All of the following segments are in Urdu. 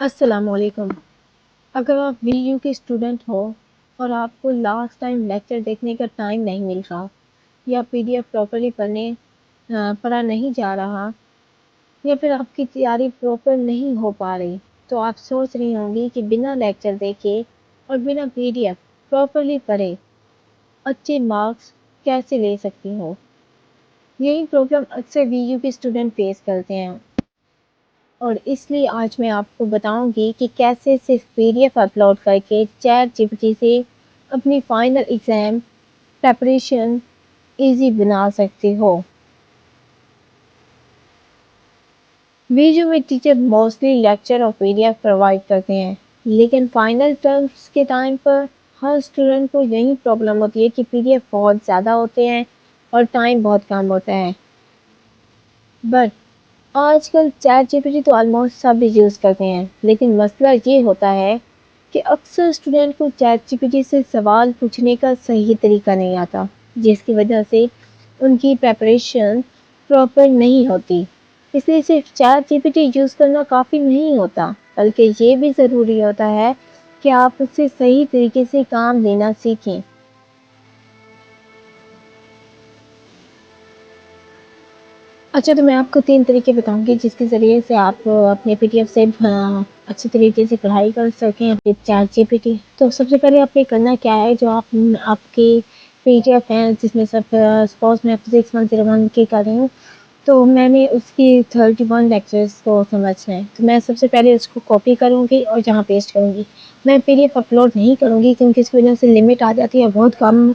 السلام علیکم۔ اگر آپ وی یو کے اسٹوڈنٹ ہو اور آپ کو لاسٹ ٹائم لیکچر دیکھنے کا ٹائم نہیں مل رہا یا پی ڈی ایف پراپرلی پڑھا نہیں جا رہا یا پھر آپ کی تیاری پراپر نہیں ہو پا رہی تو آپ سوچ رہی ہوں گی کہ بنا لیکچر دیکھے اور بنا پی ڈی ایف پراپرلی پڑھے اچھے مارکس کیسے لے سکتی ہو۔ یہی پرابلم اکثر وی یو کے اسٹوڈنٹ فیس کرتے ہیں، اور اس لیے آج میں آپ کو بتاؤں گی کہ کیسے صرف پی ڈی ایف اپلوڈ کر کے چیٹ جی پی ٹی سے اپنی فائنل ایگزام پریپریشن ایزی بنا سکتے ہو۔ ویڈیو میں ٹیچر موسٹلی لیکچر اور پی ڈی ایف پرووائڈ کرتے ہیں، لیکن فائنل ٹرمز کے ٹائم پر ہر اسٹوڈنٹ کو یہی پرابلم ہوتی ہے کہ پی ڈی ایف بہت زیادہ ہوتے ہیں اور ٹائم بہت کم ہوتا ہے۔ بٹ آج کل چیٹ جی پی ٹی تو آلموسٹ سب یوز کرتے ہیں، لیکن مسئلہ یہ ہوتا ہے کہ اکثر اسٹوڈنٹ کو چیٹ جی پی ٹی سے سوال پوچھنے کا صحیح طریقہ نہیں آتا، جس کی وجہ سے ان کی پریپریشن پراپر نہیں ہوتی۔ اس لیے صرف chat G P T use کرنا کافی نہیں ہوتا، بلکہ یہ بھی ضروری ہوتا ہے کہ آپ اس سے صحیح طریقے سے کام لینا سیکھیں۔ اچھا، تو میں آپ کو 3 طریقے بتاؤں گی جس کے ذریعے سے آپ اپنے پی ڈی ایف سے اچھے طریقے سے پڑھائی کر سکیں اپنے چیٹ جی پی ٹی۔ تو سب سے پہلے آپ نے کرنا کیا ہے، جو آپ کی پی ڈی ایف ہیں جس میں سپوز میں 6101 کی کر رہی ہوں، تو میں نے اس کی 31 لیکچرز کو سمجھنا ہے، تو میں سب سے پہلے اس کو کاپی کروں گی اور جہاں پیسٹ کروں گی۔ میں پی ڈی ایف اپلوڈ نہیں کروں گی کیونکہ اس کی وجہ سے لمٹ آ جاتی ہے، بہت کم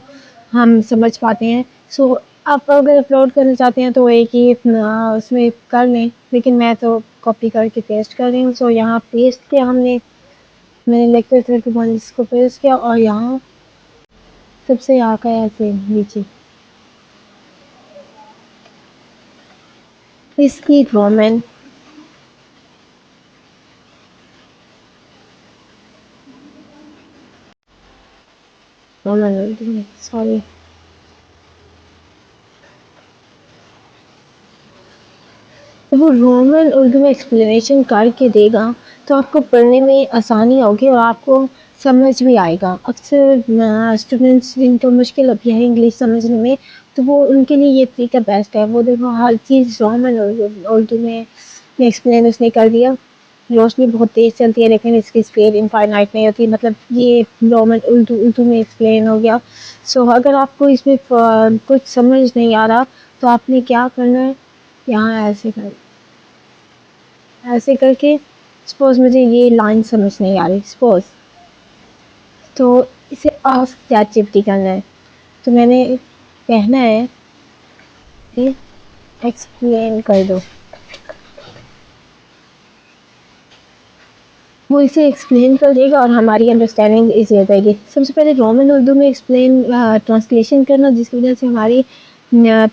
ہم سمجھ پاتے ہیں۔ سو آپ اگر اپلوڈ کرنا چاہتے ہیں تو ایک ہی اس میں کر لیں، لیکن میں تو کاپی کر کے پیسٹ کر رہی ہوں۔ سو یہاں پیسٹ کیا میں نے لیکچر 31 کو پیسٹ کیا، اور یہاں سب سے آگے ایسے نیچے اس کی رومن سوری وہ رومن اردو میں ایکسپلینیشن کر کے دے گا تو آپ کو پڑھنے میں آسانی ہوگی اور آپ کو سمجھ بھی آئے گا۔ اکثر اسٹوڈنٹس جن کو مشکل ہوتی ہے انگلش سمجھنے میں، تو وہ ان کے لیے یہ طریقہ بیسٹ ہے۔ وہ دیکھو ہر چیز رومن اردو میں ایکسپلین اس نے کر دیا۔ روشنی بہت تیز چلتی ہے لیکن اس کی اسپیڈ انفائنائٹ نہیں ہوتی، مطلب یہ رومن اردو میں ایکسپلین ہو گیا۔ سو اگر آپ کو اس میں کچھ سمجھ نہیں آ رہا تو آپ نے کیا کرنا ہے، یہاں ایسے کر کے سپوز مجھے یہ لائن سمجھ نہیں آ رہی سپوز، تو اسے ask chat G P T کرنا ہے۔ تو میں نے کہنا ہے کہ ایکسپلین کر دو، وہ اسے ایکسپلین کر دے گا اور ہماری انڈرسٹینڈنگ ایزی ہو جائے گی۔ سب سے پہلے رومن اردو میں ایکسپلین ٹرانسلیشن کرنا، جس کی وجہ سے ہماری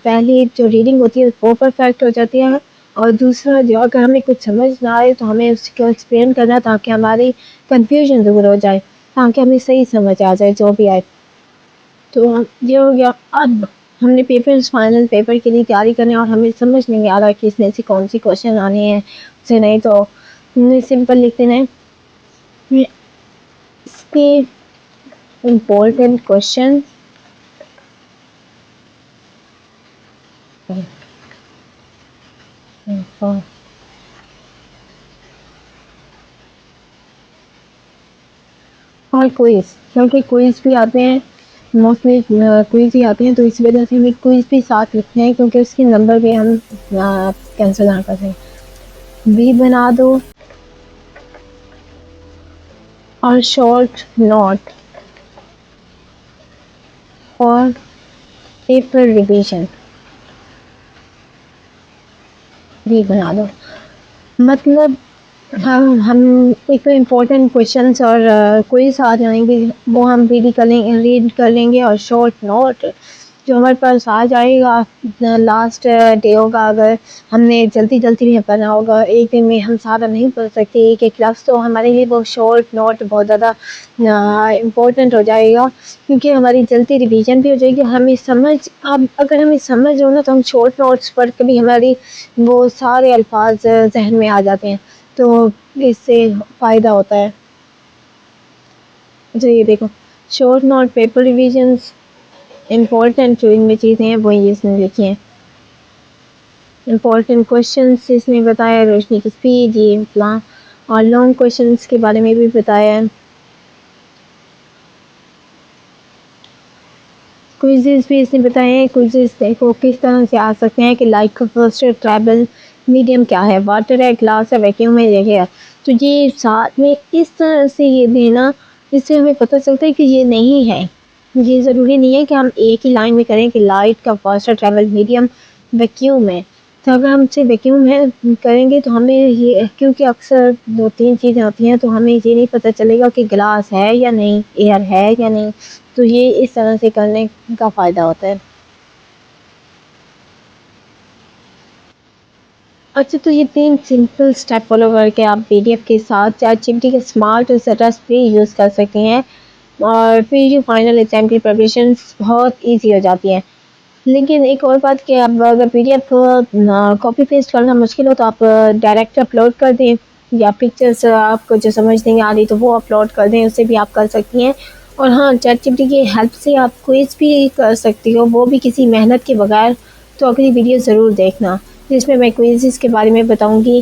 پہلی جو ریڈنگ ہوتی ہے وہ پرفیکٹ ہو جاتی ہے، اور دوسرا جو اگر ہمیں کچھ سمجھ نہ آئے تو ہمیں اس کو ایکسپلین کرنا تاکہ ہماری کنفیوژن دور ہو جائے، تاکہ ہمیں صحیح سمجھ آ جائے جو بھی آئے۔ تو یہ ہو گیا۔ اب ہم نے فائنل پیپر کے لیے تیاری کرنی ہے اور ہمیں سمجھ نہیں آ رہا کہ اس میں سے کون سی کوشچن آنے ہیں سے نہیں، تو سمپل لکھتے ہیں اس کے امپورٹنٹ کوشچن اور کوئز، کیونکہ کوئز بھی آتے ہیں، موسٹلی کوئز ہی آتے ہیں، تو اس وجہ سے ہمیں کوئز بھی ساتھ لکھنے ہیں کیونکہ اس کے نمبر بھی ہم کینسل نہ کر دیں۔ بھی بنا دو اور شارٹ نوٹ اور پیپر ریویژن بھی بنا دو۔ مطلب ہم ایک امپورٹنٹ کوشچنس اور کوئز آ جائیں گے، وہ ہم ریڈ کر لیں گے، اور شارٹ نوٹ جو ہمارے پاس آ جائے گا لاسٹ ڈے ہوگا، اگر ہم نے جلدی میں پڑھنا ہوگا، ایک دن میں ہم سارا نہیں پڑھ سکتے ایک کلاس، تو ہمارے لیے وہ شارٹ نوٹ بہت زیادہ امپورٹنٹ ہو جائے گا، کیونکہ ہماری جلدی ریویژن بھی ہو جائے گی۔ اگر ہمیں سمجھ ہو نا تو ہم شارٹ نوٹس پڑھ کے بھی ہماری وہ سارے الفاظ ذہن میں آ جاتے ہیں۔ تو اس سے فائدہ ہوتا ہے. اچھا یہ دیکھو short note paper revisions important جو ان میں چیزیں ہیں وہی اس نے لکھی ہیں. امپورٹنٹ کوشچنس اس نے بتایا, روشنی کی اسپیڈ یہ فلاں, اور لانگ کوشچنس کے بارے میں بھی بتایا ہے. کوئزز بھی اس نے بتائے ہیں. کوئزز دیکھو کس طرح سے آ سکتے ہیں کہ لائک فرسٹ ٹریول میڈیم کیا ہے, واٹر ہے, گلاس ہے, ویکیوم ہے, یہ ہے. تو یہ ساتھ میں اس طرح سے یہ دینا, اس سے ہمیں پتہ چلتا ہے کہ یہ نہیں ہے. یہ ضروری نہیں ہے کہ ہم ایک ہی لائن میں کریں کہ لائٹ کا فاسٹر ٹریول میڈیم ویکیوم ہے. تو اگر ہم سے ویکیوم ہے کریں گے تو ہمیں یہ, کیونکہ اکثر 2-3 چیزیں ہوتی ہیں تو ہمیں یہ نہیں پتہ چلے گا کہ گلاس ہے یا نہیں, ایئر ہے یا نہیں. تو یہ اس طرح سے کرنے کا فائدہ ہوتا ہے. اچھا تو یہ 3 سمپل سٹیپ فالو کر کے آپ پی ڈی ایف کے ساتھ چیٹ جی پی ٹی کے اسمارٹ سیٹس بھی یوز کر سکتے ہیں, اور پھر یہ فائنل ایگزام کی پریپریشن بہت ایزی ہو جاتی ہے. لیکن ایک اور بات کہ آپ اگر P D F copy paste کرنا مشکل ہو تو آپ ڈائریکٹ اپلوڈ کر دیں, یا پکچرس آپ کو جو سمجھ نہیں آ رہی تو وہ اپلوڈ کر دیں, اس سے بھی آپ کر سکتی ہیں. اور ہاں چیٹ جی پی ٹی کی ہیلپ سے آپ کوئز بھی کر سکتی ہو, وہ بھی کسی محنت کے بغیر. تو اگلی ویڈیو ضرور دیکھنا جس میں کوئزز کے بارے میں بتاؤں گی.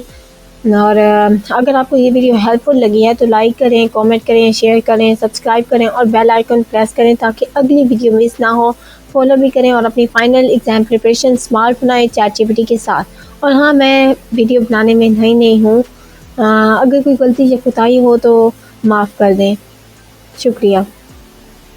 اور اگر آپ کو یہ ویڈیو ہیلپ فل لگی ہے تو لائک کریں, کامنٹ کریں, شیئر کریں, سبسکرائب کریں اور بیل آئیکن پریس کریں تاکہ اگلی ویڈیو مس نہ ہو. فالو بھی کریں اور اپنی فائنل ایگزام پریپریشن اسمارٹ بنائیں چیٹ جی پی ٹی کے ساتھ. اور ہاں میں ویڈیو بنانے میں نئی نہیں ہوں, اگر کوئی غلطی یا کوتاہی ہو تو معاف کر دیں. شکریہ.